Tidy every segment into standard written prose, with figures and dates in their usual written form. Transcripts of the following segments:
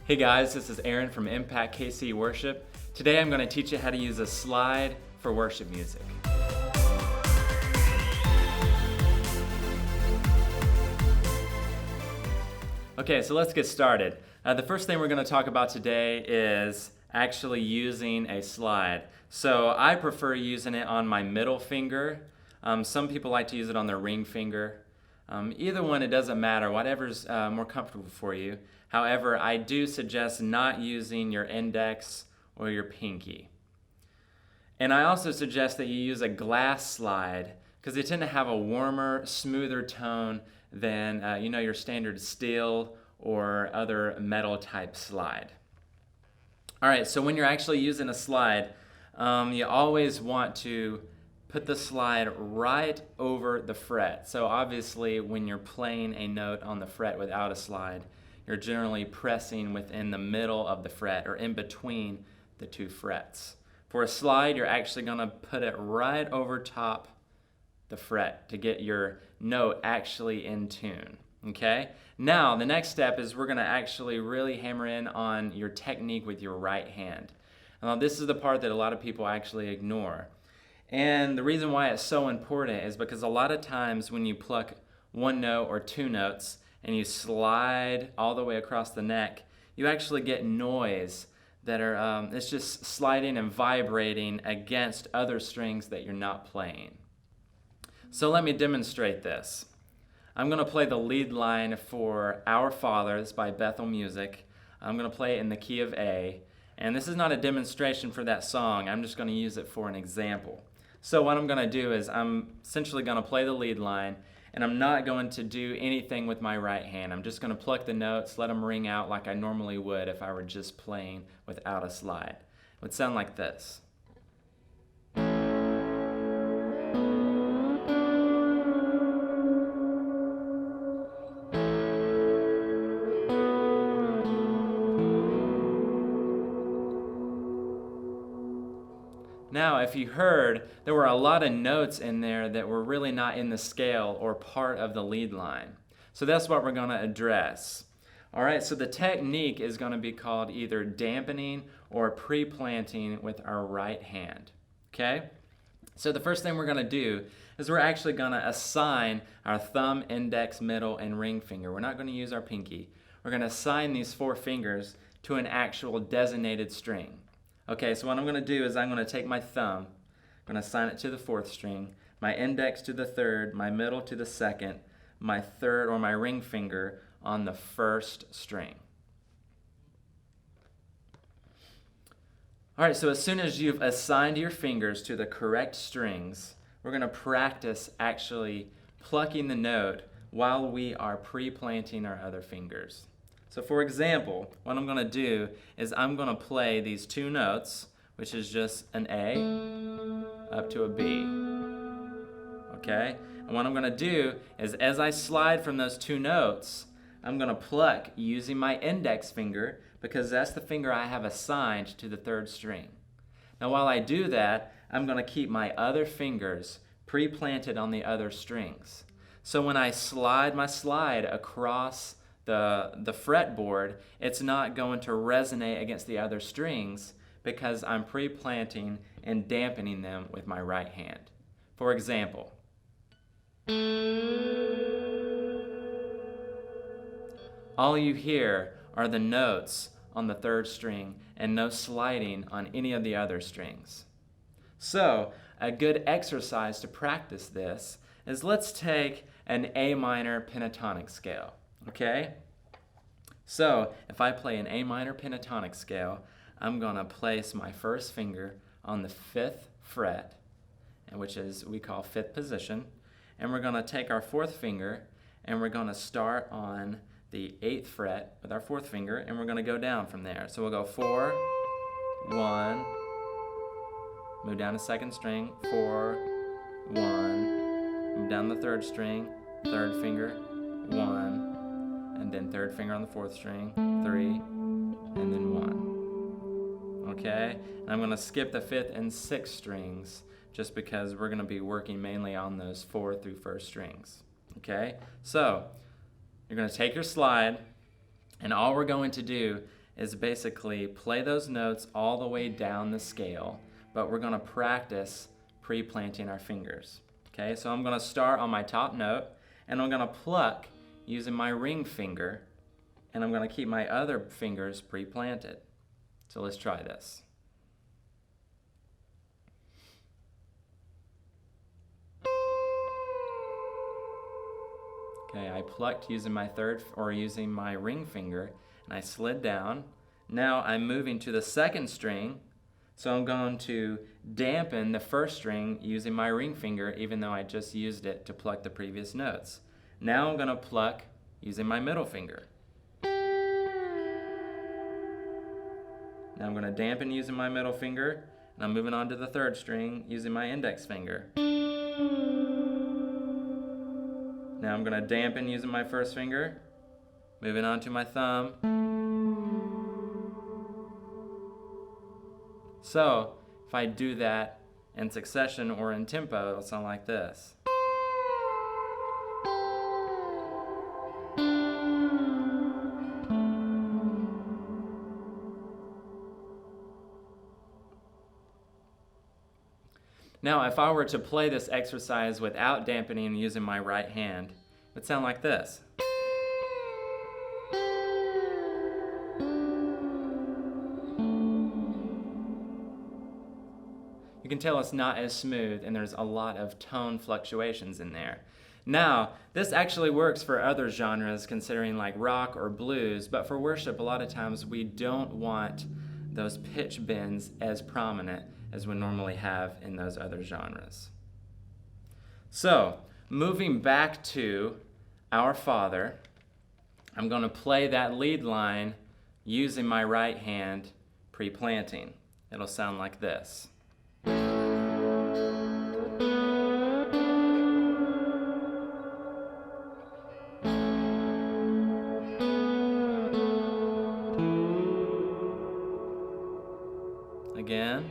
Hey guys, this is Aaron from Impact KC Worship. Today I'm going to teach you how to use a slide for worship music. Okay, so let's get started. The first thing we're going to talk about today is actually using a slide. So I prefer using it on my middle finger. Some people like to use it on their ring finger. Either one, it doesn't matter, whatever's more comfortable for you. However, I do suggest not using your index or your pinky. And I also suggest that you use a glass slide because they tend to have a warmer, smoother tone than your standard steel or other metal type slide. All right, so when you're actually using a slide, you always want to put the slide right over the fret. So obviously when you're playing a note on the fret without a slide, you're generally pressing within the middle of the fret or in between the two frets. For a slide, you're actually going to put it right over top the fret to get your note actually in tune. Okay? Now, the next step is we're going to actually really hammer in on your technique with your right hand. Now, this is the part that a lot of people actually ignore. And the reason why it's so important is because a lot of times when you pluck one note or two notes and you slide all the way across the neck, you actually get noise that are, it's just sliding and vibrating against other strings that you're not playing. So let me demonstrate this. I'm going to play the lead line for Our Father. It's by Bethel Music. I'm going to play it in the key of A. And this is not a demonstration for that song. I'm just going to use it for an example. So what I'm going to do is I'm essentially going to play the lead line, and I'm not going to do anything with my right hand. I'm just going to pluck the notes, let them ring out like I normally would if I were just playing without a slide. It would sound like this. Now, if you heard, there were a lot of notes in there that were really not in the scale or part of the lead line. So that's what we're going to address. All right, so the technique is going to be called either dampening or pre-planting with our right hand. Okay? So the first thing we're going to do is we're actually going to assign our thumb, index, middle, and ring finger. We're not going to use our pinky. We're going to assign these four fingers to an actual designated string. Okay, so what I'm going to do is I'm going to take my thumb, I'm going to assign it to the fourth string, my index to the third, my middle to the second, my third or my ring finger on the first string. All right, so as soon as you've assigned your fingers to the correct strings, we're going to practice actually plucking the note while we are pre-planting our other fingers. So for example, what I'm going to do is I'm going to play these two notes, which is just an A up to a B. Okay? And what I'm going to do is as I slide from those two notes, I'm going to pluck using my index finger because that's the finger I have assigned to the third string. Now while I do that, I'm going to keep my other fingers pre-planted on the other strings. So when I slide my slide across the fretboard, it's not going to resonate against the other strings because I'm pre-planting and dampening them with my right hand. For example, all you hear are the notes on the third string and no sliding on any of the other strings. So a good exercise to practice this is let's take an A minor pentatonic scale. Okay? So, if I play an A minor pentatonic scale, I'm going to place my first finger on the 5th fret, which is we call 5th position, and we're going to take our 4th finger and we're going to start on the 8th fret with our 4th finger, and we're going to go down from there. So we'll go 4, 1, move down to 2nd string, 4, 1, move down the 3rd string, 3rd finger, 1, and then 3rd finger on the 4th string, 3, and then 1. Okay? And I'm going to skip the 5th and 6th strings just because we're going to be working mainly on those 4th through 1st strings. Okay? So, you're going to take your slide, and all we're going to do is basically play those notes all the way down the scale, but we're going to practice pre-planting our fingers. Okay, so I'm going to start on my top note, and I'm going to pluck using my ring finger, and I'm going to keep my other fingers pre-planted. So let's try this. Okay, I plucked using my using my ring finger, and I slid down. Now I'm moving to the second string, so I'm going to dampen the first string using my ring finger, even though I just used it to pluck the previous notes. Now I'm going to pluck using my middle finger. Now I'm going to dampen using my middle finger, and I'm moving on to the third string using my index finger. Now I'm going to dampen using my first finger, moving on to my thumb. So if I do that in succession or in tempo, it'll sound like this. Now, if I were to play this exercise without dampening using my right hand, it would sound like this. You can tell it's not as smooth, and there's a lot of tone fluctuations in there. Now, this actually works for other genres, considering like rock or blues, but for worship, a lot of times we don't want those pitch bends as prominent as we normally have in those other genres. So, moving back to Our Father, I'm going to play that lead line using my right hand pre-planting. It'll sound like this. Again.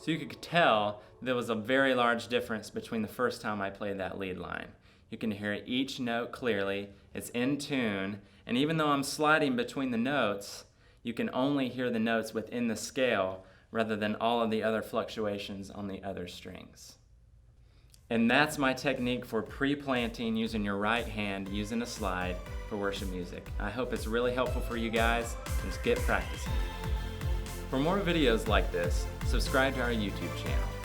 So you could tell there was a very large difference between the first time I played that lead line. You can hear each note clearly, it's in tune, and even though I'm sliding between the notes, you can only hear the notes within the scale rather than all of the other fluctuations on the other strings. And that's my technique for pre-planting using your right hand using a slide for worship music. I hope it's really helpful for you guys. Just get practicing. For more videos like this, subscribe to our YouTube channel.